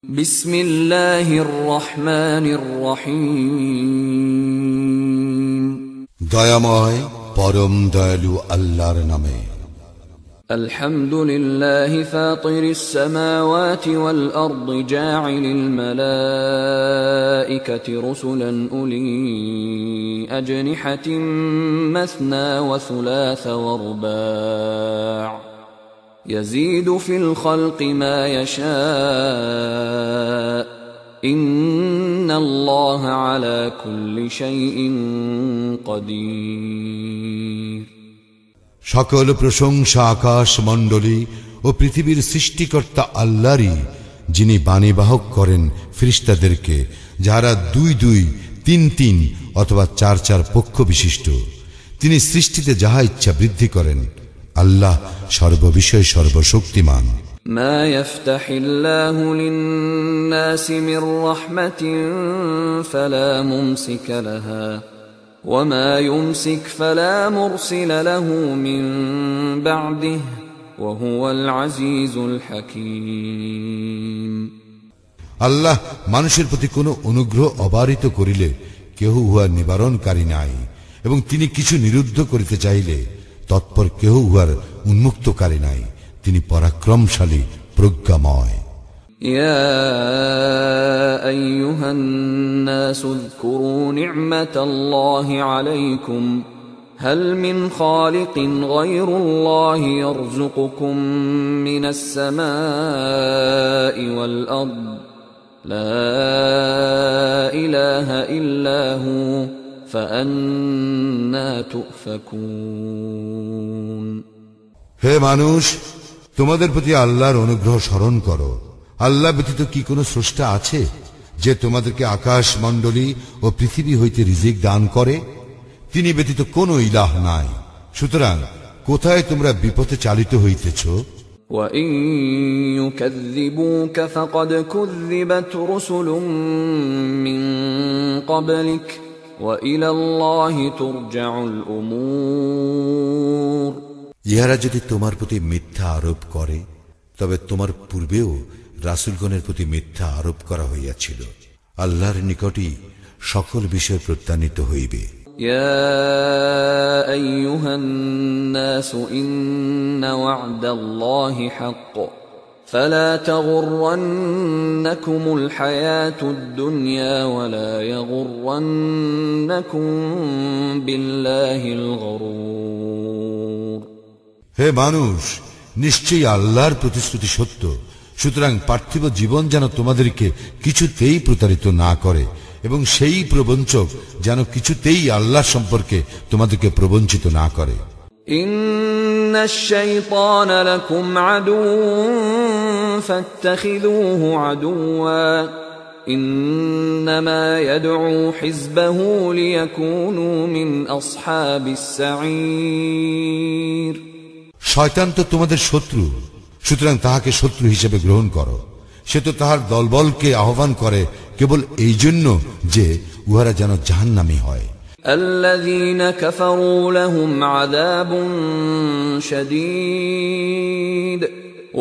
বিসমিল্লাহির রহমানির রহিম। দয়াময় পরম দয়ালু আল্লাহর নামে। আলহামদুলিল্লাহি ফাতিরিস সামাওয়াতি ওয়াল আরদি জাইলিল মালাইকাতি রুসুলান উলি আজনিহাতিন মাসনা ওয়া সুলাসা ওয়া রুবা' يزيد في الخلق ما يشاء إن الله على كل شيء قدير। সকল প্রশংসা আকাশ মণ্ডলী ও পৃথিবীর সৃষ্টিকর্তা আল্লাহরই, যিনি বাণীবাহক করেন ফেরেশতাদেরকে, যারা 2-2, 3-3 অথবা 4-4 পক্ষ বিশিষ্ট। তিনি সৃষ্টিতে যাহা ইচ্ছা বৃদ্ধি করেন। আল্লাহ সর্ববিষয়ে সর্বশক্তিমান। মা ইফতাহিল্লাহু লিন-নাসি মির রাহমাতিন ফালা মুমসিকা লাহা ওয়া মা ইউমসিক ফালা মুরসিলা লাহু মিন বা'দিহি ওয়া হুয়াল আজিজুল হাকীম। আল্লাহ মানুষের প্রতি কোনো অনুগ্রহ অবারিত করিলে কেহ উহার নিবারণকারী নাই, এবং তিনি কিছু নিরুদ্ধ করিতে চাইলে তৎপর কেহ উহার উন্মুক্তকারী নাই। তিনি পরাক্রমশালী, প্রজ্ঞাময়। ইয়া আইয়ুহান নাসু যকুরু নি'মাতাল্লাহি আলাইকুম হাল মিন খালিকিন গায়রুল্লাহি ইয়ারযুকুকুম মিনাস সামাই ওয়াল আরদ লা ইলাহা ইল্লা হু فأنا تؤفكون। হে মানুষ, তোমাদের প্রতি আল্লাহর অনুগ্রহ স্মরণ করো। আল্লাহ ব্যতীত কি কোনো স্রষ্টা আছে যে তোমাদেরকে আকাশ মণ্ডলী ও পৃথিবী হইতে রিজিক দান করে? তিনি ব্যতীত কোনো ইলাহ নাই। সুতরাং কোথায় তোমরা বিপথে চালিত হইতেছ? وَإِن يُكَذِّبُوكَ فَقَدْ كُذِّبَتْ رُسُلٌ مِّن قَبْلِكَ وَإِلَى اللَّهِ تُرْجَعُ الْأُمُورُ। ইহারা যদি তোমার প্রতি মিথ্যা আরোপ করে, তবে তোমার পূর্বেও রাসূলগণের প্রতি মিথ্যা আরোপ করা হইয়াছিল। আল্লাহর নিকটই সকল বিষয় প্রত্যানীত হইবে। ইয়া আইয়ুহান নাস ইন্না ওয়া'দাল্লাহি হাক্ক فلا تغرنكم الحياة الدنيا ولا يغرنكم بالله الغرور। হে মানুষ, নিশ্চয়ই আল্লাহর প্রতিশ্রুতি সত্য। সুতরাং পার্থিব জীবন যেন তোমাদেরকে কিছুতেই প্রতারিত না করে, এবং সেই প্রবঞ্চক যেন কিছুতেই আল্লাহ সম্পর্কে তোমাদেরকে প্রবঞ্চিত না করে। ইন্নাশ শাইতানা লাকুম আদুউন ফাত্তাখিযুহু আদুওয়া ইন্নামা ইয়াদউ হিজবাহু লিয়াকুনু মিন আসহাবিস সাঈর। শয়তান তো তোমাদের শত্রু, সুতরাং তাহাকে শত্রু হিসেবে গ্রহণ করো। সে তো তাহার দলবলকে আহ্বান করে কেবল এই জন্য যে উহারা যেন জাহান্নামী হয়। الذين كفروا لهم عذاب شديد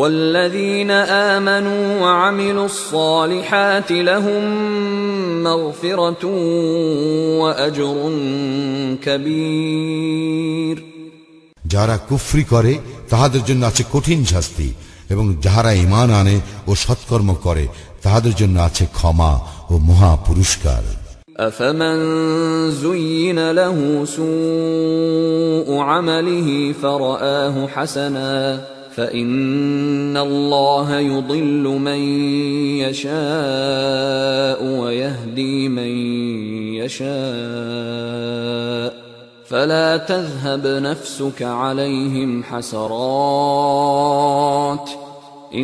والذين آمنوا وعملوا الصالحات لهم مغفرة وأجر كبير। যারা কুফরি করে তাহাদের জন্য আছে কঠিন শাস্তি, এবং যাহারা ঈমান আনে ও সৎকর্ম করে তাহাদের জন্য আছে ক্ষমা ও মহা পুরস্কার। أفمن زين له سوء عمله فرآه حسنا فإن الله يضل من يشاء ويهدي من يشاء فلا تذهب نفسك عليهم حسرات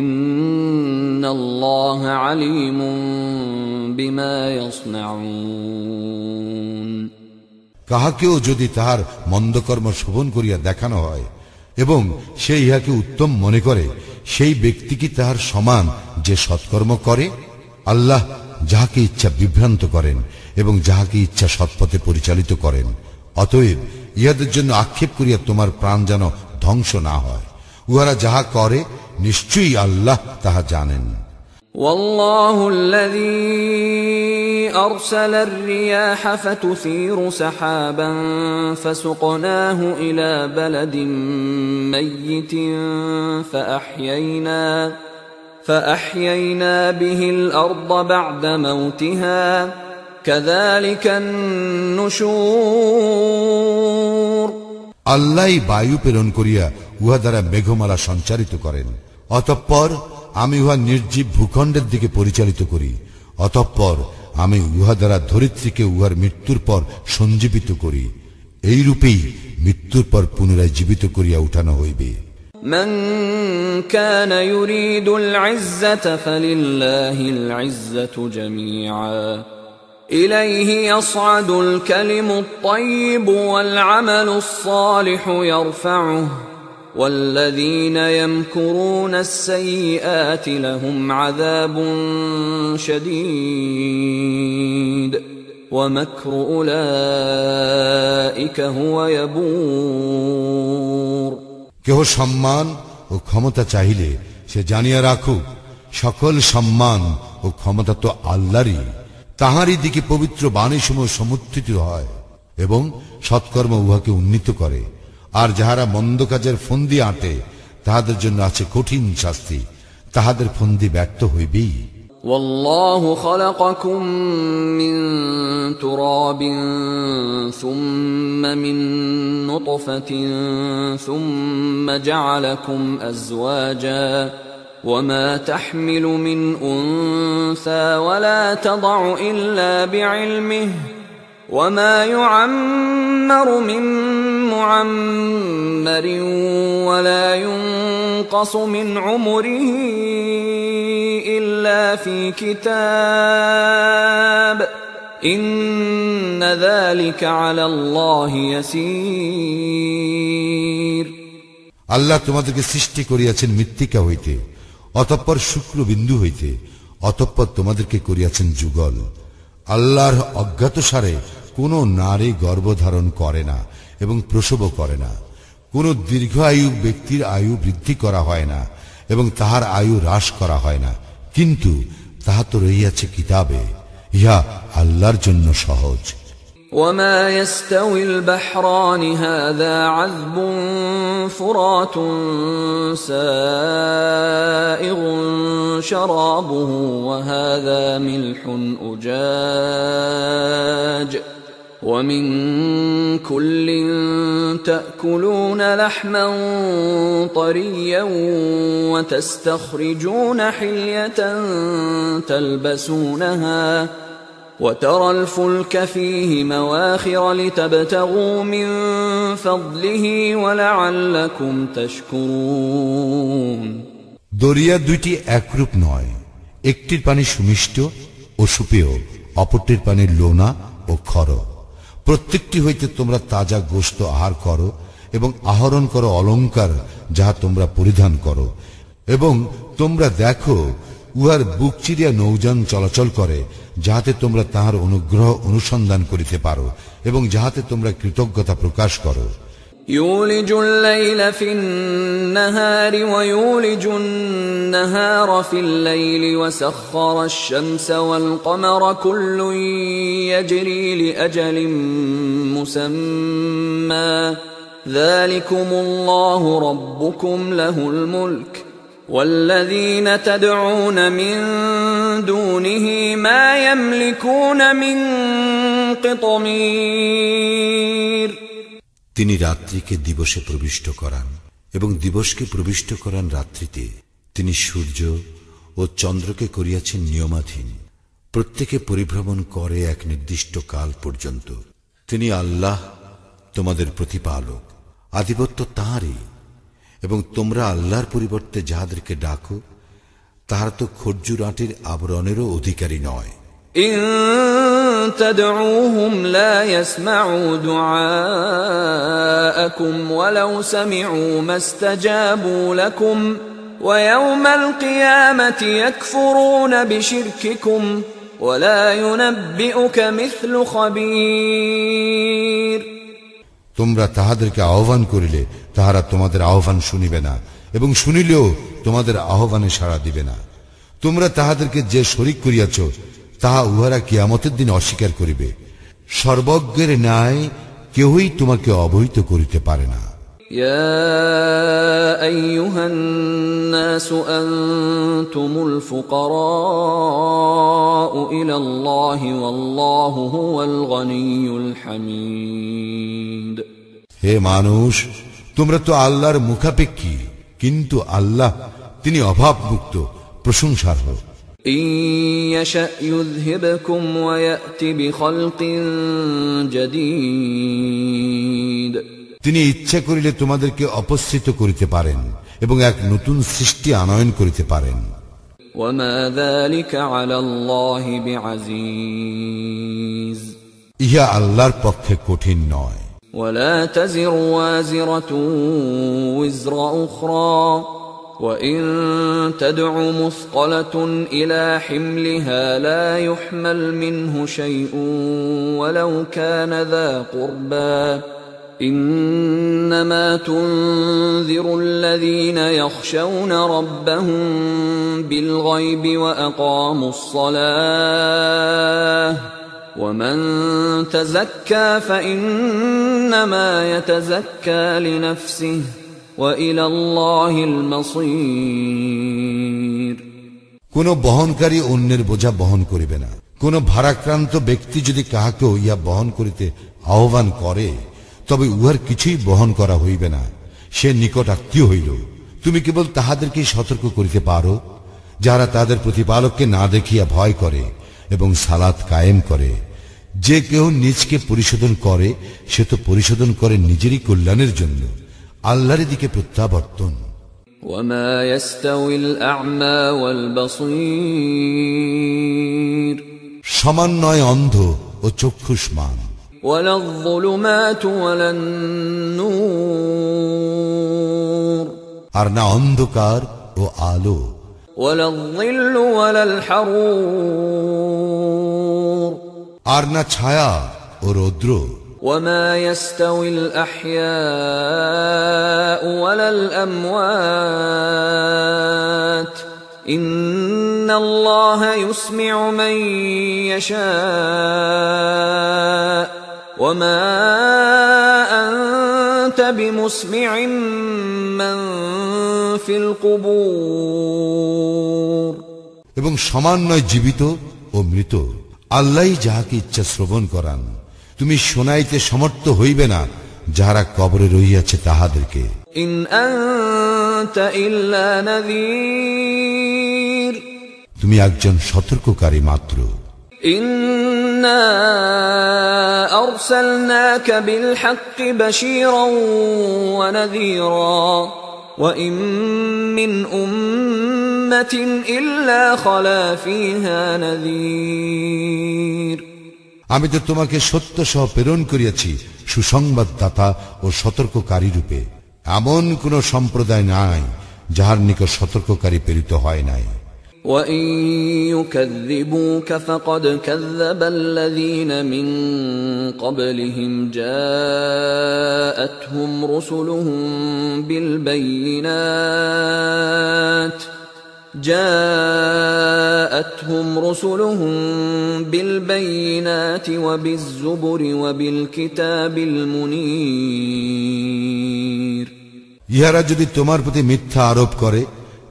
ইন্নাল্লাহ আলিমুম বিমা ইয়াসনাউন। কাহাকেও যদি তাহার মন্দকর্ম শোভন করিয়া দেখানো হয় এবং সে ইহাকে উত্তম মনে করে, সেই ব্যক্তি কি তাহার সমান যে সৎকর্ম করে? আল্লাহ যাহাকে ইচ্ছা বিভ্রান্ত করেন এবং যাহাকে ইচ্ছা সৎপথে পরিচালিত করেন। অতএব ইহাদের জন্য আক্ষেপ করিয়া তোমার প্রাণ যেন ধ্বংস না হয়। উহারা যাহা করে নিশ্চয়ই আল্লাহ তাহা জানেন। والله الذي أرسل الرياح فتثير سحابا فسقناه إلى بلد ميت فأحيينا به الأرض بعد موتها كذلك النشور আল্লাহই বায়ু প্রেরণ করিয়া উহা দ্বারা মেঘমালা সঞ্চারিত করেন, অতঃপর আমি উহা নির্জীব ভূখণ্ডের দিকে পরিচালিত করি, অতঃপর আমি উহা দ্বারা ধরিত্রীকে উহার মৃত্যুর পর সঞ্জীবিত করি। এই রূপেই মৃত্যুর পর পুনরায় জীবিত করিয়া উঠানো হইবে। من كان يريد العزة فلله العزة جميعا إليه يصعد الكلم الطيب والعمل الصالح يرفعه والذين يمكرون السيئات لهم عذاب شديد ومكر أولئك هو يبور কেহ সম্মান ও ক্ষমতা চাহিলে সে জানিয়া রাখুক, সকল সম্মান ও ক্ষমতা তো আল্লাহরই, তাহারই দিকে পবিত্র বাণীসমূহ সমুত্থিত হয় এবং সৎকর্ম উহাকে উন্নীত করে। আর যাহারা মন্দ কাজের ফন্দি আঁটে তাহাদের জন্য আছে কঠিন শাস্তি, তাহাদের ফন্দি ব্যর্থ হইবেই। والله خلقكم من تراب ثم من نطفة ثم جعلكم أزواجا وما تحمل من أنثى ولا تضع إلا بعلمه وما يعمر من معمر ولا ينقص من عمره إلا في كتاب إن ذلك على الله يسير আল্লাহ তোমাদেরকে সৃষ্টি করিয়াছেন মৃত্তিকা হইতে, অতঃপর শুক্রবিন্দু হইতে, অতঃপর তোমাদেরকে করিয়াছেন যুগল। আল্লাহর অজ্ঞাতসারে কোন নারী গর্ভধারণ করে না এবং প্রসবও করে না। কোন দীর্ঘ আয়ু ব্যক্তির আয়ু বৃদ্ধি করা হয় না এবং তাহার আয়ু হ্রাস করা হয় না, কিন্তু তাহা তো রহিয়াছে কিতাবে। ইহা আল্লাহর জন্য সহজ। وما يستوي البحران هذا عذب فرات سائغ شرابه وهذا ملح أجاج ومن كل تأكلون لحما طريا وتستخرجون حلية تلبسونها وترى الفلك فيه مواخر لتبتغوا من فضله ولعلكم تشكرون দরিয়া দুইটি একরূপ নয়, একটির পানি সুমিষ্ট ও সুপেয়, অপরটির পানি লোনা ও খর। প্রত্যেকটি হইতে তোমরা তাজা গোশত আহার করো এবং আহরণ করো অলংকার যাহা তোমরা পরিধান করো, এবং তোমরা দেখো উহার বুক চিরিয়া নৌযান চলাচল করে, যাহাতে তোমরা তাহার অনুগ্রহ অনুসন্ধান করিতে পারো এবং যাহাতে তোমরা কৃতজ্ঞতা প্রকাশ করো। يولج الليل في النهار ويولج النهار في الليل وسخر الشمس والقمر كل يجري لأجل مسمى ذلكم الله ربكم له الملك والذين تدعون من دونه ما يملكون من قطمير তিনি রাত্রিকে দিবসে প্রবিষ্ট করান এবং দিবসকে প্রবিষ্ট করান রাত্রিতে। তিনি সূর্য ও চন্দ্রকে করিয়াছেন নিয়মাধীন, প্রত্যেকে পরিভ্রমণ করে এক নির্দিষ্ট কাল পর্যন্ত। তিনি আল্লাহ তোমাদের প্রতিপালক, আধিপত্য তাঁরই। এবং তোমরা আল্লাহর পরিবর্তে যাহাদেরকে ডাকো তাহারা তো খর্জুর আটির আবরণেরও অধিকারী নয়। إن تدعوهم لا يسمعوا دعاءكم ولو سمعوا ما استجابوا لكم ويوم القيامة يكفرون بشرككم ولا ينبئك مثل خبير তোমরা তাহাদেরকে আহ্বান করিলে তাহারা তোমাদের আহ্বান শুনিবে না এবং শুনিলেও তোমাদের আহ্বানে সাড়া দিবে না। তোমরা তাহাদেরকে যে শরীক করিয়াছ তাহা উহারা কিয়ামতের দিন অস্বীকার করিবে। সর্বজ্ঞের ন্যায় কেউই তোমাকে অবহিত করিতে পারে না। يا أيها الناس أنتم الفقراء إلى الله والله هو الغني الحميد। হে মানুষ, তোমরা তো আল্লাহর মুখাপেক্ষী, কিন্তু আল্লাহ তিনি অভাবমুক্ত, প্রশংসার্হ। إن يشأ يذهبكم ويأتي بخلق جديد। তিনি ইচ্ছা করিলে তোমাদেরকে অপসৃত করিতে পারেন এবং এক নতুন সৃষ্টি আনয়ন করিতে পারেন। وما ذلك على الله بعزيز। ইহা আল্লাহর পক্ষে কঠিন নয়। ولا تزر وازرة وزر أخرى وإن تدع مثقلة إلى حملها لا يحمل منه شيء ولو كان ذا قربى إنما تنذر الذين يخشون ربهم بالغيب وأقاموا الصلاة ومن تزكى فإنما يتزكى لنفسه وإلى الله المصير। কোন বহনকারী অন্যের বোঝা বহন করিবে না। কোন ভারাক্রান্ত ব্যক্তি যদি কাহাকেও ইয়া বহন করিতে আহ্বান করে তবে উহার কিছুই বহন করা হইবে না, সে নিকট আত্মীয় হইল। তুমি কেবল তাহাদেরকে সতর্ক করিতে পারো যারা তাদের প্রতিপালককে না দেখিয়া ভয় করে এবং সালাত কায়েম করে। যে কেউ নিজকে পরিশোধন করে সে তো পরিশোধন করে নিজেরই কল্যাণের জন্য, আল্লাহর দিকে প্রত্যাবর্তন। وما يستوي الأعمى والبصير। সমান নয় অন্ধ ও চক্ষুষ্মান। ولا الظلمات ولا النور। আর না অন্ধকার ও আলো। ولا الظل ولا الحرور। আর না ছায়া ও রৌদ্র। وما يستوي الأحياء ولا الأموات إن الله يسمع من يشاء وما أنت بمسمع من في القبور। এবং সমান নয় জীবিত ও মৃত, আল্লাহই যাহাকে ইচ্ছা শ্রবণ করান। তুমি শোনাইতে সমর্থ হইবে না যাহারা কবরে রহিয়াছে তাহাদেরকে। ইন আনতা ইল্লা নাযীর। তুমি একজন সতর্ককারী মাত্র। ইন্না আরসালনাকা বিল হাক্কি বাশীরান ওয়া নাযীরা ওয়া ইন মিন উম্মাতিন ইল্লা খালা ফীহা নাযীর। আমি তো তোমাকে সত্য সহ প্রেরণ করিয়াছি সুসংবাদদাতা ও সতর্ককারী রূপে। এমন কোন সম্প্রদায় নাই যাহার নিকট সতর্ককারী প্রেরিত হয় নাই। وَإِن يُكَذِّبُوكَ فَقَدْ كَذَّبَ الَّذِينَ مِن قَبْلِهِمْ جَاءَتْهُمْ رُسُلُهُم بِالْبَيِّنَاتِ وَبِالزُّبُرِ وَبِالْكِتَابِ الْمُنِيرِ। ইহারা যদি তোমার প্রতি মিথ্যা আরোপ করে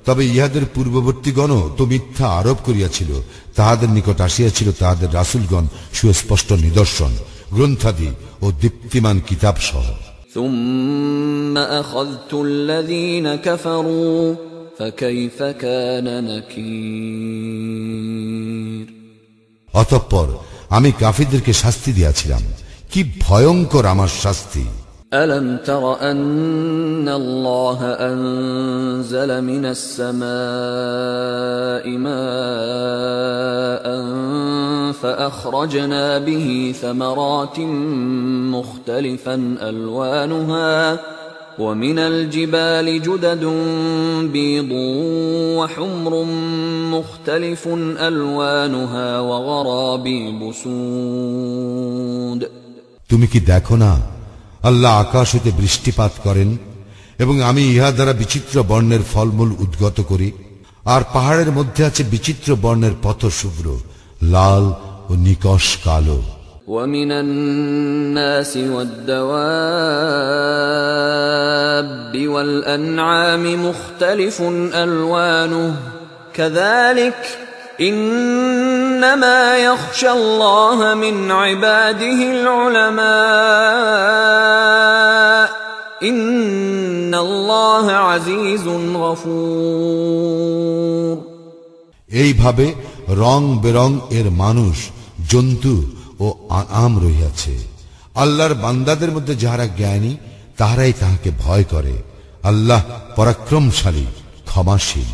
তবে ইহাদের পূর্ববর্তীগণ তো মিথ্যা আরোপ করিয়াছিল। তাহাদের নিকট আসিয়াছিল তাহাদের রাসূলগণ সুস্পষ্ট নিদর্শন, গ্রন্থাদি ও দীপ্তিমান কিতাব সহ। ثُمَّ أَخَذْتُ الَّذِينَ كَفَرُوا فَكَيْفَ كَانَ نَكِيرِ। অতঃপর আমি কাফিরদেরকে শাস্তি দিয়াছিলাম, কি ভয়ঙ্কর আমার শাস্তি। أَلَمْ تَرَ أَنَّ اللَّهَ أَنزَلَ مِنَ السَّمَاءِ مَاءً فَأَخْرَجْنَا بِهِ ثَمَرَاتٍ مُخْتَلِفًا أَلْوَانُهَا وَمِنَ الْجِبَالِ جُدَدٌ بِيضٌ وَحُمْرٌ مُخْتَلِفٌ أَلْوَانُهَا وَغَرَابِيبُ سُودٌ। তুমি কি দেখো না আল্লাহ আকাশ হতে বৃষ্টিপাত করেন এবং আমি ইহা দ্বারা বিচিত্র বর্ণের ফলমূল উদ্গত করি, আর পাহাড়ের মধ্যে আছে বিচিত্র বর্ণের পথশুভ্র, লাল ও নিকষ কালো। ومن الناس والدواب والأنعام مختلف ألوانه كذلك إنما يخشى الله من عباده العلماء إن الله عزيز غفور। এইভাবে রং বেরং এর মানুষ, জন্তু ও আম রহিয়াছে। আল্লাহর বান্দাদের মধ্যে যাহারা জ্ঞানী তাহারাই তাহাকে ভয় করে। আল্লাহ পরাক্রমশালী, ক্ষমাশীল।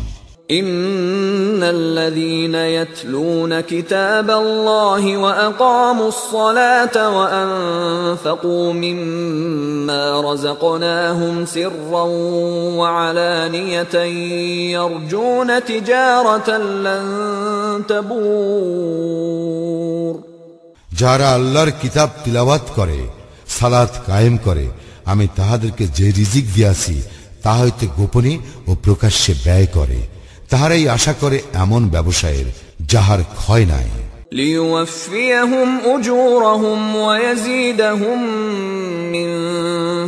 ইন্নাল্লাযীনা ইয়াতলুনা কিতাবাল্লাহি ওয়া আকামুস সালাতা ওয়া আনফাকু মিম্মা রাযাকনাহুম সিররান ওয়া আলানিয়াতান ইয়ারজুনা তিজারাতান লান তাবুর। যারা আল্লাহর কিতাব তিলাওয়াত করে, সালাত কায়েম করে, আমি তাহাদেরকে যে রিজিক দিয়াছি তা হইতে গোপনে ও প্রকাশ্যে ব্যয় করে, তাহারাই আশা করে এমন ব্যবসায়ের যাহার ক্ষয় নাই। লিইউফিয়াহুম উজুরাহুম ওয়া ইয়াজিদাহুম মিন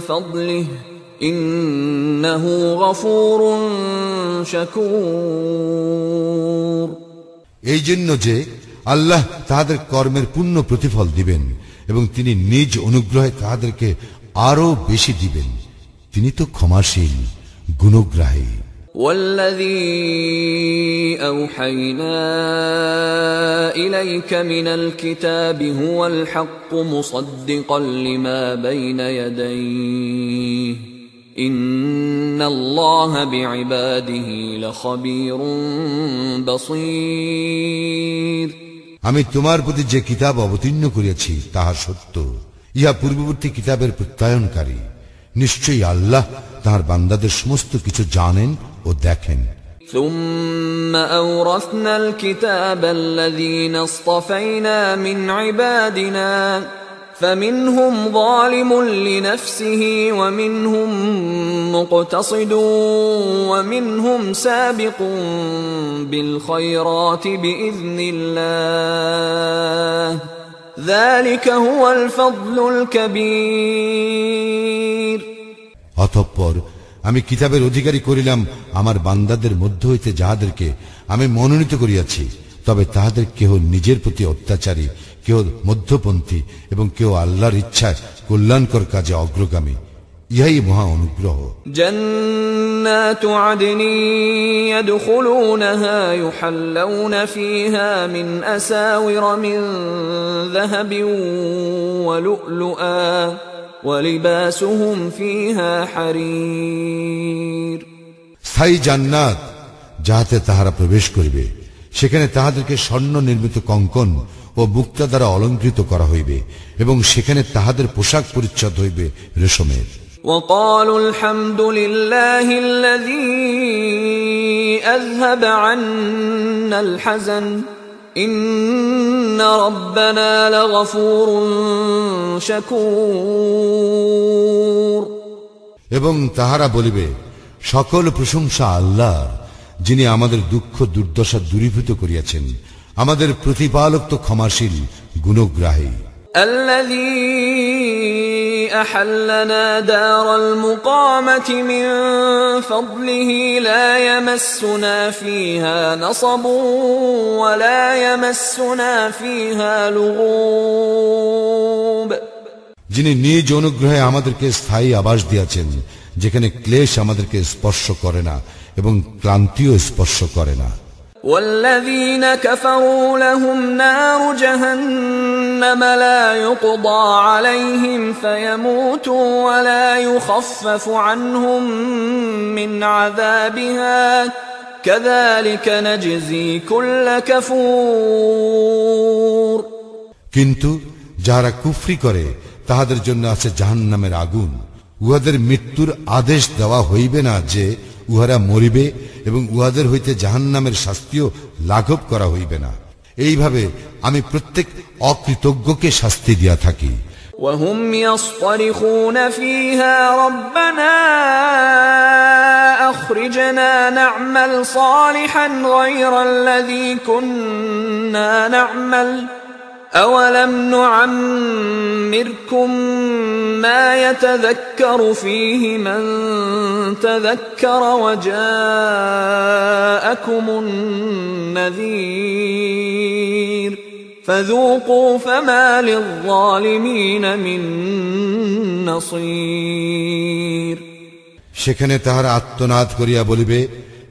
ফাদলিহি ইন্নাহু গফুরুন শাকুর। এই জন্য যে আল্লাহ তাহাদের কর্মের পূর্ণ প্রতিফল দিবেন এবং তিনি নিজ অনুগ্রহে তাহাদেরকে আরো বেশি দিবেন। তিনি তো ক্ষমাশীল, গুণগ্রাহী। والذي أوحينا إليك من الكتاب هو الحق مصدقا لما بين يديه إن الله بعباده لخبير بصير। আমি তোমার প্রতি যে কিতাব অবতীর্ণ করিয়াছি তাহা সত্য, ইহা পূর্ববর্তী কিতাবের প্রত্যয়নকারী। নিশ্চয়ই আল্লাহ তাহার বান্দাদের সমস্ত কিছু জানেন ও দেখেন। ثم أورثنا الكتاب الذين اصطفينا من عبادنا فمنهم ظالم لنفسه ومنهم مقتصد ومنهم سابق بالخيرات بإذن الله ذلك هو الفضل الكبير। অতঃপর আমি কিতাবের অধিকারী করিলাম আমার বান্দাদের মধ্য হইতে যাহাদেরকে আমি মনোনীত করিয়াছি, তবে তাহাদের কেহ নিজের প্রতি অত্যাচারী, কেহ মধ্যপন্থী এবং কেউ আল্লাহর ইচ্ছায় কল্যাণকর কাজে অগ্রগামী। ইহাই মহা অনুগ্রহ। জান্নাতু আদনি ইয়াদখুলুনহা ইউহাল্লাউনা ফীহা মিন আসাওির মিন যাহাবিন ওয়া লু'লুআ ওয়া লিবাসুহুম ফীহা হারীর। স্থায়ী জান্নাত যাহাতে তাহারা প্রবেশ করিবে, সেখানে তাহাদেরকে স্বর্ণ নির্মিত কঙ্কন ও মুক্তা দ্বারা অলঙ্কৃত করা হইবে এবং সেখানে তাহাদের পোশাক পরিচ্ছদ হইবে রেশমের। وقالوا الحمد لله الذي أذهب عنا الحزن إن ربنا لغفور شكور। এবং তাহারা বলিবে, সকল প্রশংসা আল্লাহর, যিনি আমাদের দুঃখ দুর্দশা দূরীভূত করিয়াছেন। আমাদের প্রতিপালক তো ক্ষমাশীল, গুণগ্রাহী। الذي أحلنا دار المقامة من فضله لا يمسنا فيها نصب ولا يمسنا فيها لغوب। যিনি নিজ অনুগ্রহে আমাদেরকে স্থায়ী আবাস দিয়াছেন, যেখানে ক্লেশ আমাদেরকে স্পর্শ করে না এবং ক্লান্তিও স্পর্শ করে না। والذين كفروا لهم نار جهنم لا يقضى عليهم فيموتوا ولا يخفف عنهم من عذابها كذلك نجزي كل كفور। কিন্তু যারা কুফরি করে তাহাদের জন্য আছে জাহান্নামের আগুন। উহাদের মৃত্যুর আদেশ দেওয়া হইবে না যে উহারা মরিবে এবং উহাদের হইতে জাহান্নামের শাস্তিও লাঘব করা হইবে না। এইভাবে আমি প্রত্যেক অকৃতজ্ঞকে শাস্তি দিয়া থাকি। وهم يصطرخون فيها ربنا أخرجنا نعمل صالحا غير الذي كنا نعمل أولم نعمركم ما يتذكر فيه من تذكر وجاءكم النذير فذوقوا فما للظالمين من نصير সেখানে তাহারা আত্মনাদ করিয়া বলিবে,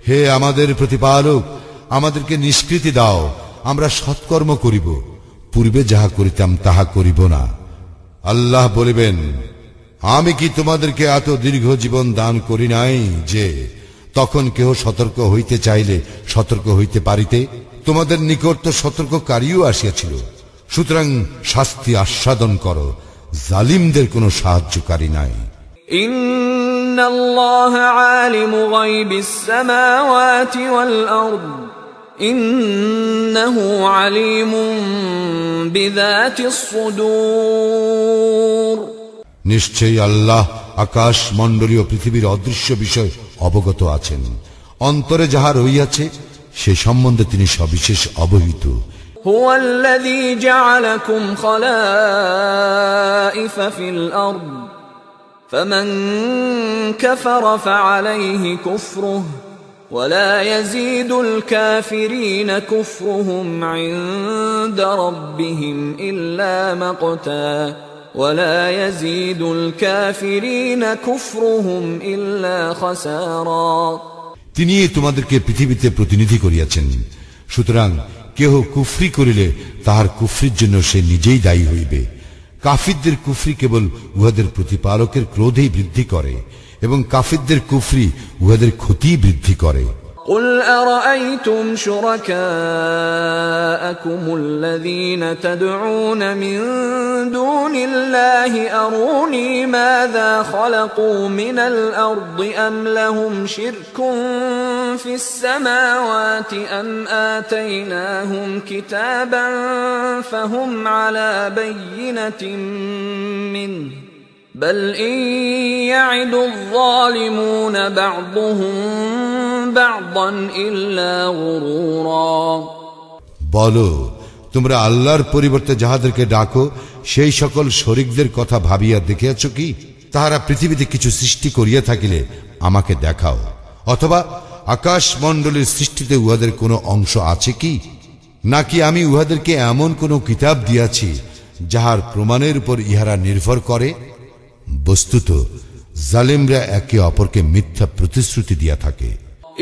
হে আমাদের প্রতিপালক, আমাদেরকে নিষ্কৃতি দাও, আমরা সৎকর্ম করিব, পূর্বে যাহা করিতাম তাহা করিব না। আল্লাহ বলিবেন, আমি কি তোমাদেরকে এত দীর্ঘ জীবন দান করি নাই যে তখন কেহ সতর্ক হইতে চাইলে সতর্ক হইতে পারিতে? তোমাদের নিকট তো সতর্ককারীও আসিয়াছিল। সুতরাং শাস্তি আস্বাদন করো, জালিমদের কোনো সাহায্যকারী নাই। ইন্নাল্লাহা আলিমু গায়বিস সামাওয়াতি ওয়াল আরদ ইন্নাহু আলিমুম বিযাতিস সুদূর। নিশ্চয়ই আল্লাহ আকাশ মণ্ডলী ও পৃথিবীর অদৃশ্য বিষয় অবগত আছেন। অন্তরে যাহা রইয়াছে সে সম্বন্ধে তিনি সবিশেষ অবহিত। হুয়াল্লাযী জা'আলাকুম খালাইফা ফিল আরদ ফামান কাফারা ফা'আলাইহি কুফরুহু ولا يزيد الكافرين كفرهم عند ربهم إلا مقتا ولا يزيد الكافرين كفرهم إلا خسارا। তিনি তোমাদেরকে পৃথিবীতে প্রতিনিধি করিয়াছেন, সুতরাং কেহ কুফরি করিলে তাহার কুফরির জন্য সে নিজেই দায়ী হইবে। কাফিরদের কুফরি কেবল উহাদের প্রতিপালকের ক্রোধেই বৃদ্ধি করে এবং কাফিরদের কুফরি উহাদের ক্ষতি বৃদ্ধি করে। قل أرأيتم شركاءكم الذين تدعون من دون الله أروني ماذا خلقوا من الأرض أم لهم شرك في السماوات أم آتيناهم كتابا فهم على بينة منه بل إن يعد الظالمون بعضهم بعضا إلا غرورا। বলো, তোমরা আল্লাহর পরিবর্তে যাহাদেরকে ডাকো সেই সকল শরীকদের কথা ভাবিয়া দেখিয়াছ কি? তাহারা পৃথিবীতে কিছু সৃষ্টি করিয়া থাকিলে আমাকে দেখাও, অথবা আকাশ মণ্ডলীর সৃষ্টিতে উহাদের কোনো অংশ আছে কি? নাকি আমি উহাদেরকে এমন কোনো কিতাব দিয়াছি যাহার প্রমাণের উপর ইহারা নির্ভর করে? বস্তুত জালিমরা একে অপরকে মিথ্যা প্রতিশ্রুতি দিয়া থাকে।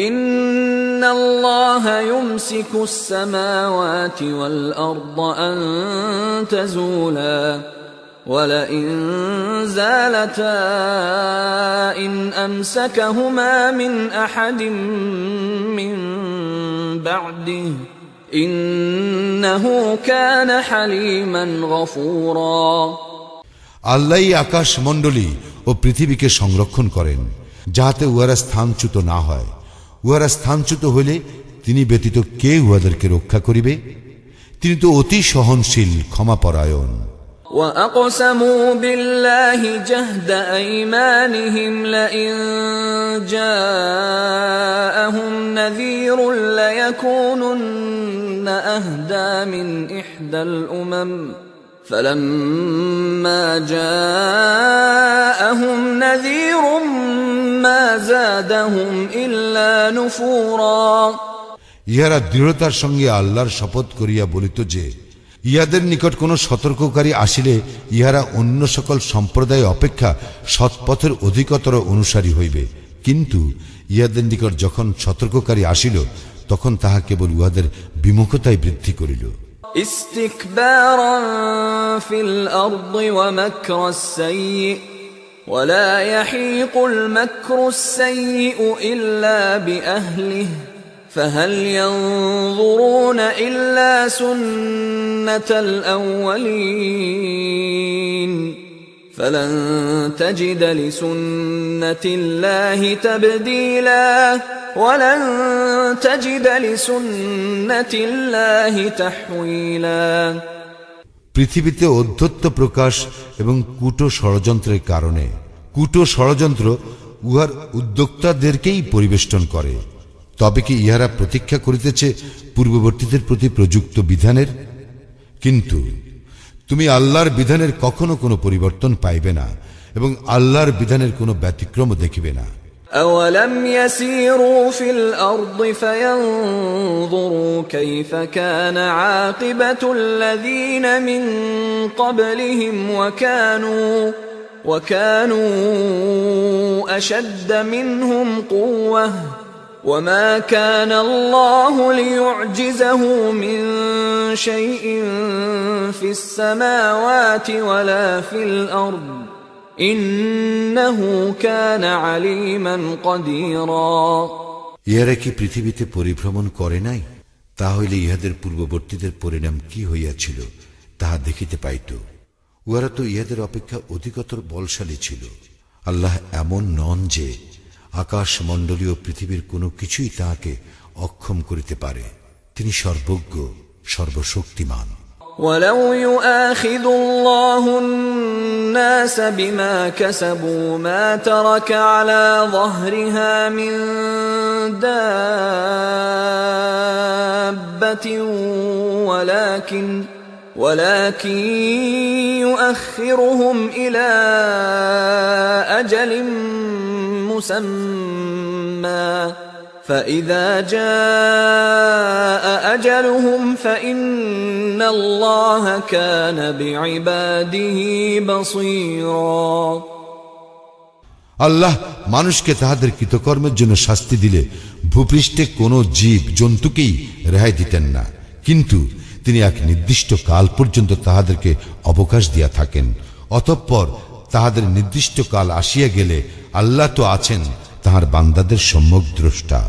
ইন্নাল্লাহা ইউমসিকুস সামাওয়াতি ওয়াল আরদা আন তাজুলা ওয়ালা ইন যালাতা ইন আমসাকাহুমা মিন আহাদিন মিন বা'দিহি ইন্নাহু কানা হালিমান গফুরা। আল্লাহই আকাশ মণ্ডলী ও পৃথিবীকে সংরক্ষণ করেন, যাহাতে উহারা স্থানচ্যুত না হয়। উহারা স্থানচ্যুত হইলে তিনি ব্যতীত কে উহাদেরকে রক্ষা করিবে? তিনি তো অতি সহনশীল, ক্ষমাপরায়ণ। وَأَقْسَمُوا بِاللَّهِ جَهْدَ أَيْمَانِهِمْ لَئِن جَاءَهُمْ نَذِيرٌ لَيَكُونُنَّ أَهْدَى مِنْ إِحْدَى الْأُمَمِ فَلَمَّا جَاءَهُمْ نَذِيرٌ مَا زَادَهُمْ إِلَّا نُفُورًا। ইহারা দৃঢ়তার সঙ্গে আল্লাহর শপথ করিয়া বলিত যে ইহাদের নিকট কোন সতর্ককারী আসিলে ইহারা অন্য সকল সম্প্রদায় অপেক্ষা সৎপথের অধিকতর অনুসারী হইবে, কিন্তু ইহাদের নিকট যখন সতর্ককারী আসিল তখন তাহা কেবল উহাদের বিমুখতাই বৃদ্ধি করিল। ইস্তিকবারান ফিল আরদি ওয়া মাকরাস সাইয়্যি ওয়ালা ইয়াহিকুল মাকরুস সাইয়্যিউ ইল্লা বিআহলিহি فهل ينظرون إلا سنة الأولين فلن تجد لسنة الله تبديلا ولن تجد لسنة الله تحويلا। পৃথিবীতে অধ্যত্ব প্রকাশ এবং কূট ষড়যন্ত্রের কারণে। কূট ষড়যন্ত্র উহার উদ্যোক্তাদেরকেই পরিবেষ্টন করে। তবে কি ইহারা প্রতীক্ষা করিতেছে পূর্ববর্তীদের প্রতি প্রযুক্ত বিধানের? কিন্তু তুমি আল্লাহর বিধানের কখনো কোনো পরিবর্তন পাইবে না এবং আল্লাহর বিধানের কোনো ব্যতিক্রমও দেখিবে না। أولم يسيروا في الأرض فينظروا كيف كان عاقبة الذين من قبلهم وكانوا أشد منهم قوة وما كان الله ليعجزه من شيء في السماوات ولا في الأرض ইন্নাহু কানা আলিমান কাদিরা। ইহারা কি পৃথিবীতে পরিভ্রমণ করে নাই? তাহলে ইহাদের পূর্ববর্তীদের পরিণাম কি হইয়াছিল তাহা দেখিতে পাইত। উহারা তো ইহাদের অপেক্ষা অধিকতর বলশালী ছিল। আল্লাহ এমন নন যে আকাশ মণ্ডলীয় পৃথিবীর কোনো কিছুই তাহাকে অক্ষম করিতে পারে। তিনি সর্বজ্ঞ, সর্বশক্তিমান। ولو يؤاخذ الله الناس بما كسبوا ما ترك على ظهرها من دابة ولكن يؤخرهم إلى أجل مسمى فإذا جاء أجلهم فإن الله كان بعباده بصيرا। আল্লাহ মানুষকে তাহাদের কৃতকর্মের জন্য শাস্তি দিলে ভূপৃষ্ঠে কোনো জীব জন্তুকেই রেহাই দিতেন না, কিন্তু তিনি এক নির্দিষ্ট কাল পর্যন্ত তাহাদেরকে অবকাশ দিয়া থাকেন। অতঃপর তাহাদের নির্দিষ্ট কাল আসিয়া গেলে আল্লাহ তো আছেন তাহার বান্দাদের সম্যক দ্রষ্টা।